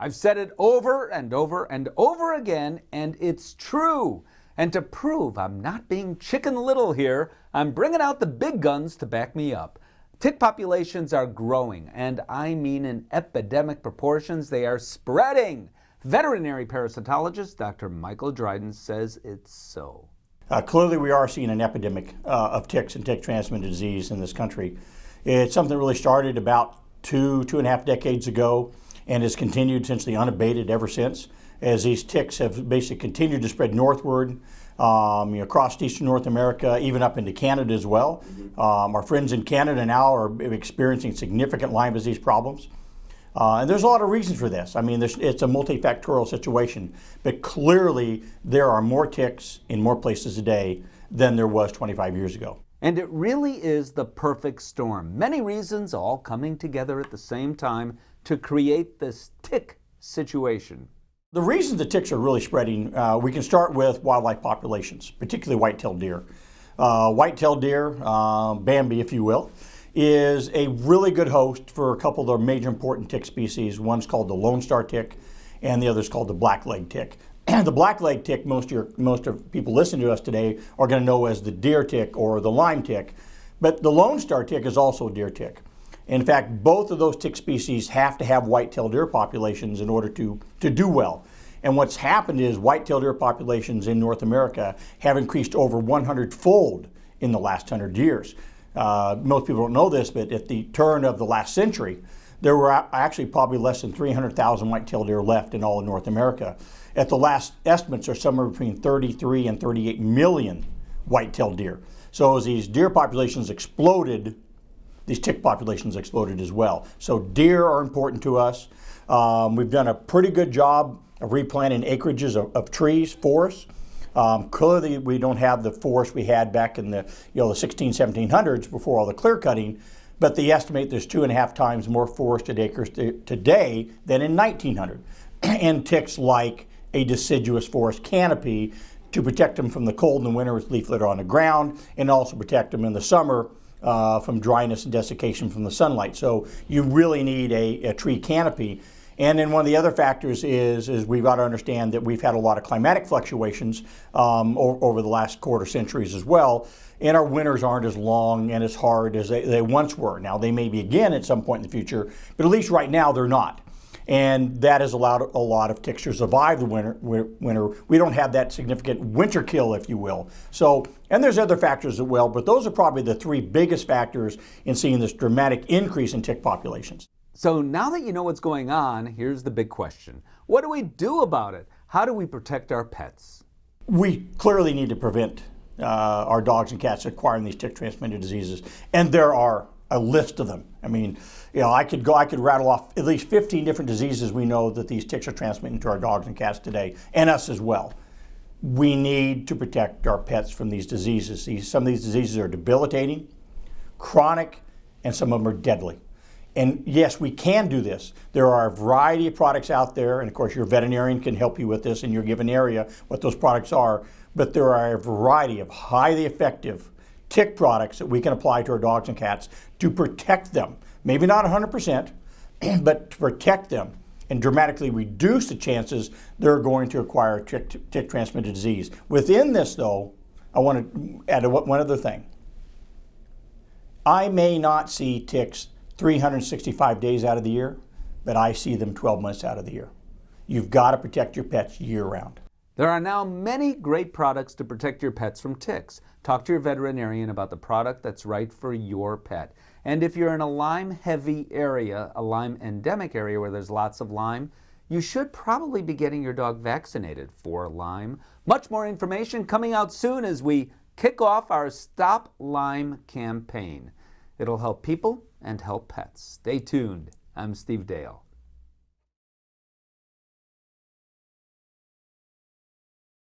I've said it over and over and over again, and it's true. And to prove I'm not being Chicken Little here, I'm bringing out the big guns to back me up. Tick populations are growing, and I mean in epidemic proportions. They are spreading. Veterinary Parasitologist Dr. Michael Dryden says it's so. Clearly, we are seeing an epidemic of ticks and tick-transmitted disease in this country. It's something that really started about two and a half decades ago and has continued essentially unabated ever since, as these ticks have basically continued to spread northward across eastern North America, even up into Canada as well. Our friends in Canada now are experiencing significant Lyme disease problems. And there's a lot of reasons for this. I mean, it's a multifactorial situation, but clearly there are more ticks in more places today than there was 25 years ago. And it really is the perfect storm. Many reasons all coming together at the same time to create this tick situation. The reasons the ticks are really spreading, we can start with wildlife populations, particularly white-tailed deer. White-tailed deer, Bambi if you will, is a really good host for a couple of the major important tick species. One's called the Lone Star tick, and the other's called the black-leg tick. And the black-leg tick, most of people listening to us today are going to know as the deer tick or the Lyme tick. But the Lone Star tick is also a deer tick. In fact, both of those tick species have to have white-tailed deer populations in order to do well. And what's happened is white-tailed deer populations in North America have increased over 100-fold in the last 100 years. Most people don't know this, but at the turn of the last century, there were actually probably less than 300,000 white-tailed deer left in all of North America. At the last estimates are somewhere between 33 and 38 million white-tailed deer. So as these deer populations exploded, these tick populations exploded as well. So deer are important to us. We've done a pretty good job of replanting acreages of trees, forests. Clearly, we don't have the forest we had back in the 1700s before all the clear cutting, but they estimate there's 2.5 times more forested acres today than in 1900. And ticks like a deciduous forest canopy to protect them from the cold in the winter with leaf litter on the ground, and also protect them in the summer from dryness and desiccation from the sunlight. So you really need a tree canopy. And then one of the other factors is we've got to understand that we've had a lot of climatic fluctuations over the last quarter centuries as well, and our winters aren't as long and as hard as they once were. Now, they may be again at some point in the future, but at least right now they're not. And that has allowed a lot of ticks to survive the winter. We don't have that significant winter kill, if you will. So, and there's other factors as well, but those are probably the three biggest factors in seeing this dramatic increase in tick populations. So now that you know what's going on, here's the big question. What do we do about it? How do we protect our pets? We clearly need to prevent our dogs and cats acquiring these tick-transmitted diseases, and there are a list of them. I mean, I could rattle off at least 15 different diseases we know that these ticks are transmitting to our dogs and cats today, and us as well. We need to protect our pets from these diseases. Some of these diseases are debilitating, chronic, and some of them are deadly. And yes, we can do this. There are a variety of products out there, and of course your veterinarian can help you with this in your given area, what those products are, but there are a variety of highly effective tick products that we can apply to our dogs and cats to protect them. Maybe not 100%, but to protect them and dramatically reduce the chances they're going to acquire tick-transmitted disease. Within this, though, I want to add one other thing. I may not see ticks 365 days out of the year, but I see them 12 months out of the year. You've got to protect your pets year-round. There are now many great products to protect your pets from ticks. Talk to your veterinarian about the product that's right for your pet. And if you're in a Lyme-heavy area, a Lyme-endemic area where there's lots of Lyme, you should probably be getting your dog vaccinated for Lyme. Much more information coming out soon as we kick off our Stop Lyme campaign. It'll help people and help pets. Stay tuned. I'm Steve Dale.